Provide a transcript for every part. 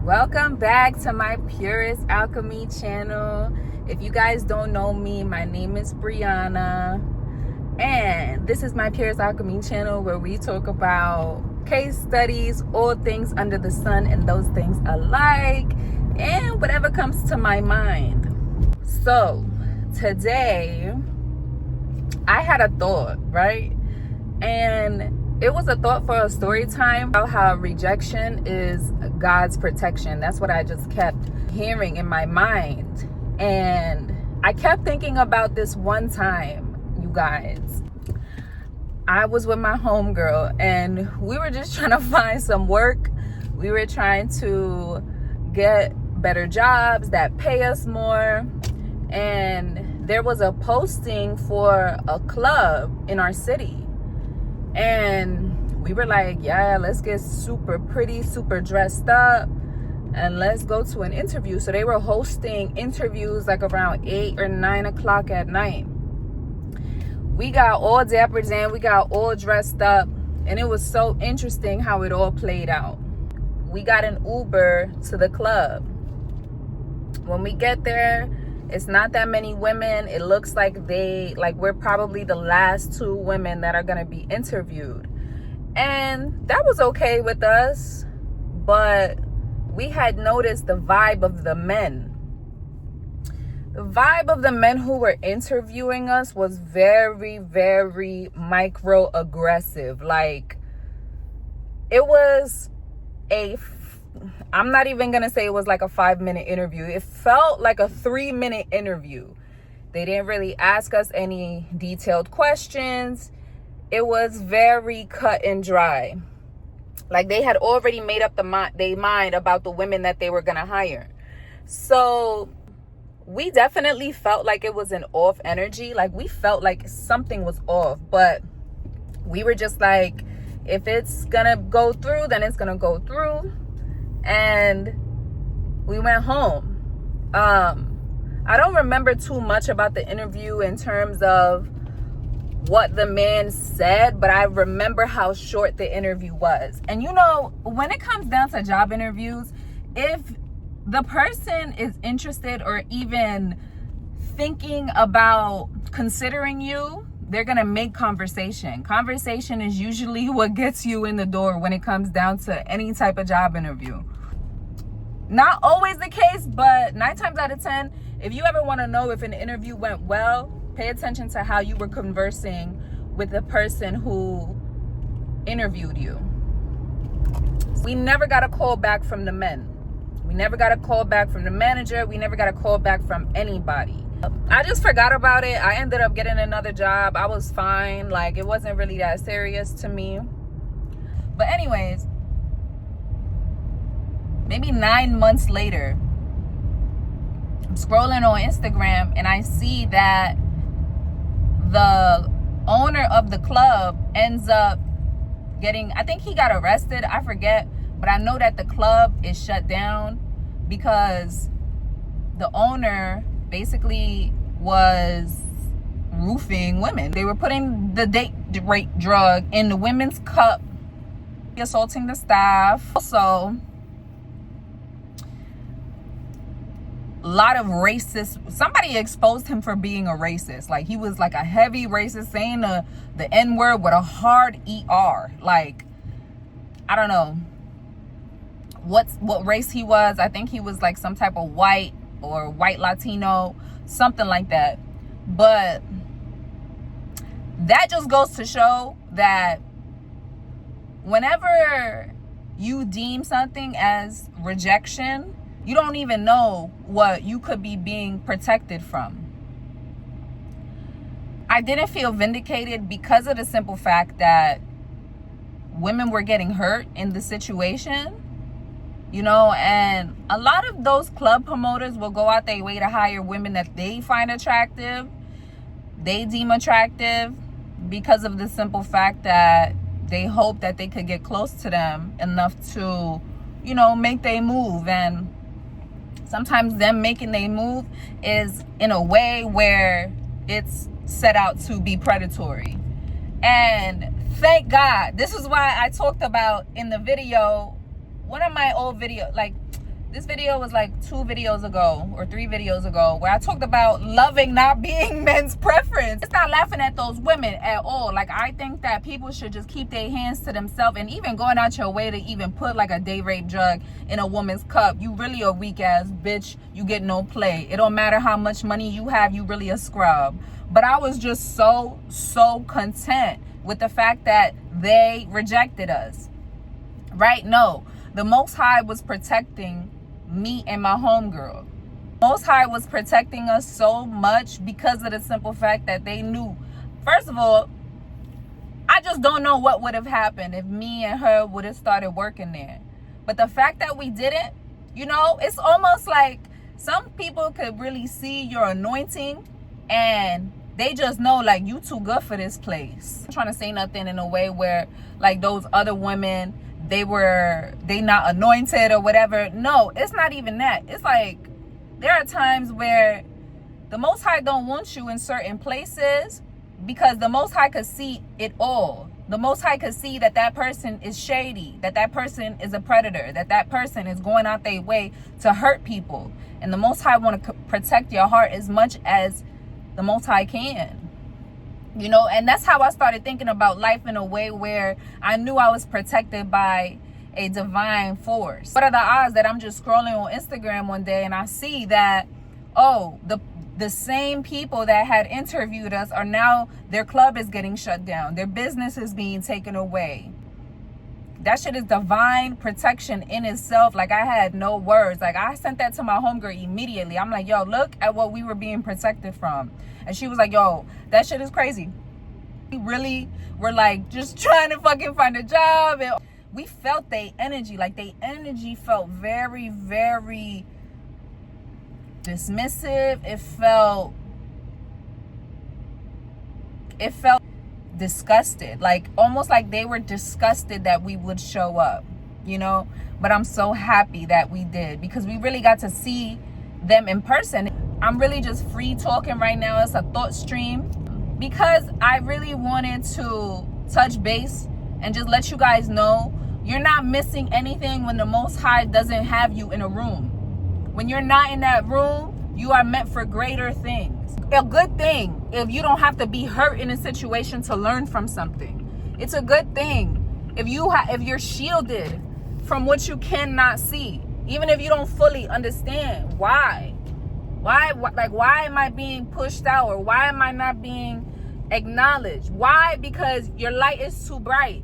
Welcome back to my Purest Alchemy channel. If you guys don't know me, my name is Brianna, and this is my Purest Alchemy channel where we talk about case studies, all things under the sun and those things alike, and whatever comes to my mind. So today I had a thought, right? And it was a thought for a story time about how rejection is God's protection. That's what I just kept hearing in my mind. And I kept thinking about this one time, you guys. I was with my homegirl and we were just trying to find some work. We were trying to get better jobs that pay us more. And there was a posting for a club in our city. And we were like, yeah, let's get super pretty, super dressed up, and let's go to an interview. So they were hosting interviews like around 8 or 9 o'clock at night. We got all dappered in, we got all dressed up, and it was so interesting how it all played out. We got an Uber to the club. When we get there, it's not that many women. It looks like we're probably the last 2 women that are going to be interviewed. And that was okay with us. But we had noticed the vibe of the men. The vibe of the men who were interviewing us was very, very microaggressive. Like, it was I'm not even going to say it was like a 5-minute interview. It felt like a 3-minute interview. They didn't really ask us any detailed questions. It was very cut and dry. Like they had already made up their mind about the women that they were going to hire. So we definitely felt like it was an off energy. Like we felt like something was off. But we were just like, if it's going to go through, then it's going to go through. And we went home. I don't remember too much about the interview in terms of what the man said, but I remember how short the interview was. And you know, when it comes down to job interviews, if the person is interested or even thinking about considering you, they're going to make conversation. Conversation is usually what gets you in the door when it comes down to any type of job interview. Not always the case, but 9 times out of 10, if you ever want to know if an interview went well, pay attention to how you were conversing with the person who interviewed you. We never got a call back from the men. We never got a call back from the manager. We never got a call back from anybody. I just forgot about it. I ended up getting another job. I was fine. Like, it wasn't really that serious to me. But anyways, maybe 9 months later, I'm scrolling on Instagram and I see that the owner of the club ends up I think he got arrested. I forget. But I know that the club is shut down because the owner basically was roofing women. They were putting the date rape drug in the women's cup, assaulting the staff. Also, a lot of racist. Somebody exposed him for being a racist. Like, he was like a heavy racist, saying the N-word with a hard ER. Like, I don't know what race he was. I think he was like some type of white or white Latino, something like that. But that just goes to show that whenever you deem something as rejection, you don't even know what you could be being protected from. I didn't feel vindicated because of the simple fact that women were getting hurt in the situation. You know, and a lot of those club promoters will go out their way to hire women that they find attractive, they deem attractive, because of the simple fact that they hope that they could get close to them enough to, you know, make their move. And sometimes them making their move is in a way where it's set out to be predatory. And thank God, this is why I talked about in the video, one of my old videos, like This video was like 2 videos ago or 3 videos ago where I talked about loving not being men's preference. It's not laughing at those women at all. Like, I think that people should just keep their hands to themselves, and even going out your way to even put like a day rape drug in a woman's cup, you really a weak ass bitch. You get no play. It don't matter how much money you have, you really a scrub. But I was just so content with the fact that they rejected us. Right? No. The Most High was protecting me and my homegirl. Most High was protecting us so much because of the simple fact that they knew. First of all, I just don't know what would have happened if me and her would have started working there. But the fact that we didn't, you know, it's almost like some people could really see your anointing and they just know, like, you too good for this place. I'm trying to say nothing in a way where, like, those other women, they not anointed or whatever. No, it's not even that. It's like there are times where the Most High don't want you in certain places because the Most High could see it all. The Most High could see that that person is shady, that that person is a predator, that that person is going out their way to hurt people. And the Most High want to protect your heart as much as the Most High can. You know, and that's how I started thinking about life in a way where I knew I was protected by a divine force. What are the odds that I'm just scrolling on Instagram one day and I see that, oh, the same people that had interviewed us are now, their club is getting shut down. Their business is being taken away. That shit is divine protection in itself. Like, I had no words. Like, I sent that to my homegirl immediately. I'm like, yo, look at what we were being protected from. And she was like, yo, that shit is crazy. We really were like just trying to fucking find a job. And we felt their energy. Like, their energy felt very, very dismissive. It felt disgusted, like almost like they were disgusted that we would show up, you know. But I'm so happy that we did, because we really got to see them in person. I'm really just free talking right now. It's a thought stream because I really wanted to touch base and just let you guys know you're not missing anything when the Most High doesn't have you in a room. When you're not in that room, you are meant for greater things. A good thing if you don't have to be hurt in a situation to learn from something. It's a good thing if you're shielded from what you cannot see, even if you don't fully understand why am I being pushed out, or why am I not being acknowledged? Why? Because your light is too bright.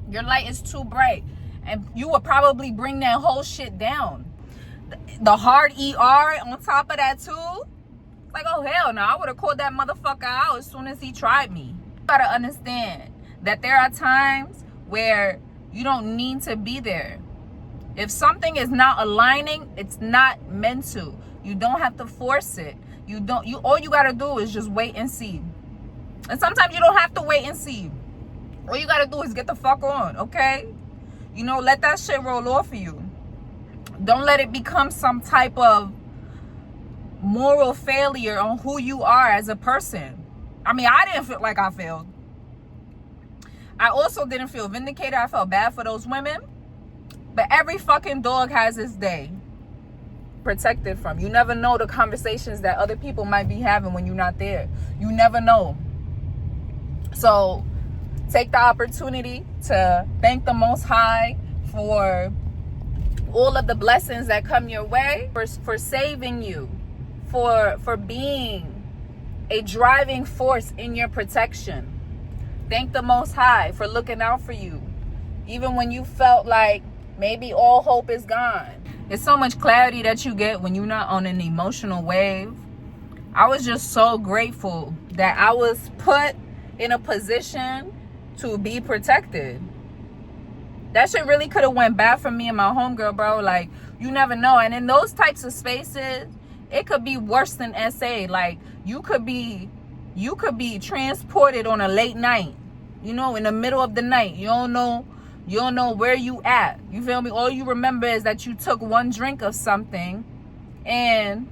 Your light is too bright, and you would probably bring that whole shit down. The hard ER on top of that too. Like, oh hell no, I would have called that motherfucker out as soon as he tried me. You gotta understand that there are times where you don't need to be there. If something is not aligning, it's not meant to. You don't have to force it. All you gotta do is just wait and see. And sometimes you don't have to wait and see. All you gotta do is get the fuck on, okay? You know, let that shit roll off of you. Don't let it become some type of moral failure on who you are as a person. I mean, I didn't feel like I failed. I also didn't feel vindicated. I felt bad for those women. But every fucking dog has its day. Protected from. You never know the conversations that other people might be having when you're not there. You never know. So take the opportunity to thank the Most High for all of the blessings that come your way, for saving you, for being a driving force in your protection. Thank the Most High for looking out for you, even when you felt like maybe all hope is gone. It's so much clarity that you get when you're not on an emotional wave. I was just so grateful that I was put in a position to be protected. That shit really could have went bad for me and my homegirl, bro. Like, you never know. And in those types of spaces, it could be worse than SA. Like, you could be transported on a late night, you know, in the middle of the night. You don't know where you at. You feel me? All you remember is that you took one drink of something, and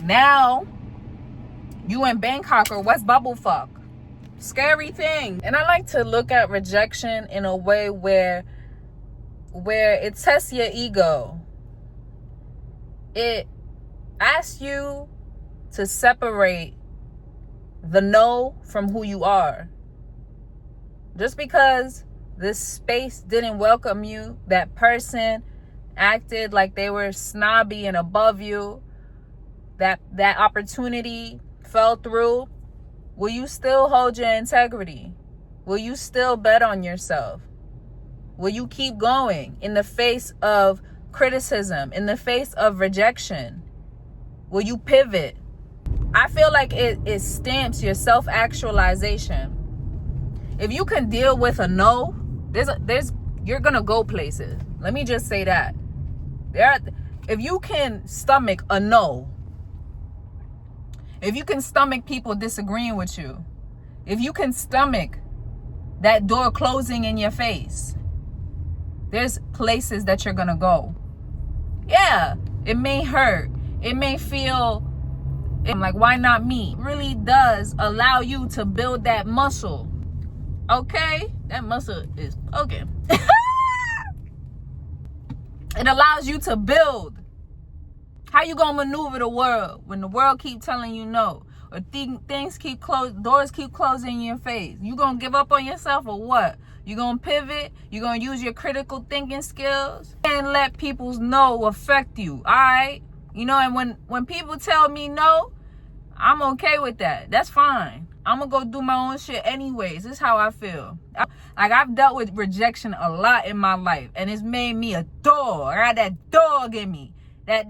now you in Bangkok or West Bubblefuck. Scary thing. And I like to look at rejection in a way where where it tests your ego. It asks you to separate the no from who you are. Just because this space didn't welcome you, that person acted like they were snobby and above you, that opportunity fell through, will you still hold your integrity? Will you still bet on yourself? Will you keep going in the face of criticism, in the face of rejection? Will you pivot? I feel like it stamps your self-actualization. If you can deal with a no, you're gonna go places. Let me just say that. If you can stomach a no, if you can stomach people disagreeing with you, if you can stomach that door closing in your face, there's places that you're gonna go. Yeah, it may hurt. It may feel like, why not me? It really does allow you to build that muscle. Okay? That muscle is okay. It allows you to build. How you gonna maneuver the world when the world keep telling you no? Or things keep doors keep closing in your face? You gonna give up on yourself or what? You gonna pivot? You gonna use your critical thinking skills? And let people's no affect you, all right? You know, and when people tell me no, I'm okay with that. That's fine. I'm gonna go do my own shit anyways. This is how I feel. I've dealt with rejection a lot in my life, and it's made me a dog. I got that dog in me. That.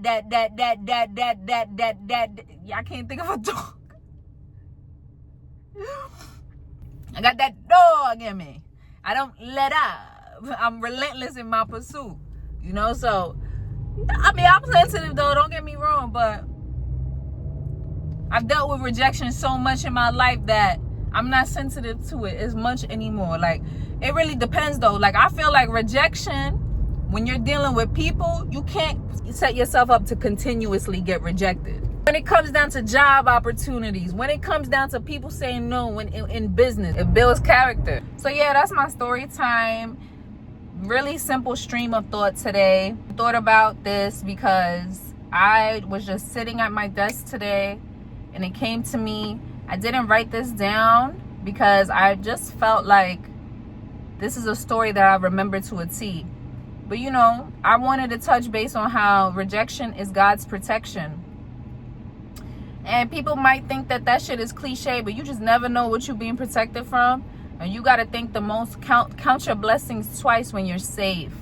I can't think of a dog. I got that dog in me. I don't let up. I'm relentless in my pursuit. You know, so I mean, I'm sensitive though. Don't get me wrong, but I've dealt with rejection so much in my life that I'm not sensitive to it as much anymore. Like, it really depends though. Like, I feel like rejection, when you're dealing with people, you can't set yourself up to continuously get rejected. When it comes down to job opportunities, when it comes down to people saying no in business, it builds character. So yeah, that's my story time. Really simple stream of thought today. I thought about this because I was just sitting at my desk today and it came to me. I didn't write this down because I just felt like this is a story that I remember to a T. But you know, I wanted to touch base on how rejection is God's protection. And people might think that shit is cliche, but you just never know what you're being protected from. And you got to think the most, count your blessings twice when you're safe.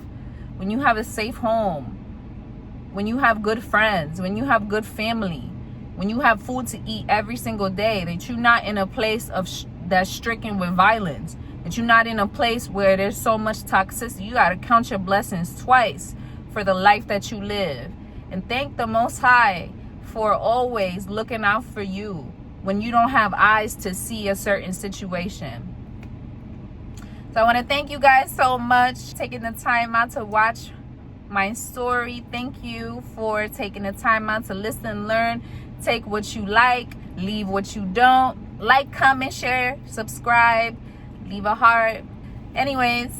When you have a safe home. When you have good friends. When you have good family. When you have food to eat every single day. That you're not in a place that's stricken with violence. That you're not in a place where there's so much toxicity. You got to count your blessings twice for the life that you live. And thank the Most High for always looking out for you when you don't have eyes to see a certain situation. So I want to thank you guys so much for taking the time out to watch my story. Thank you for taking the time out to listen, learn, take what you like, leave what you don't. Like, comment, share, subscribe, leave a heart. Anyways,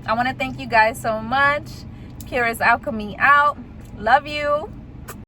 I want to thank you guys so much. Kira's Alchemy out. Love you.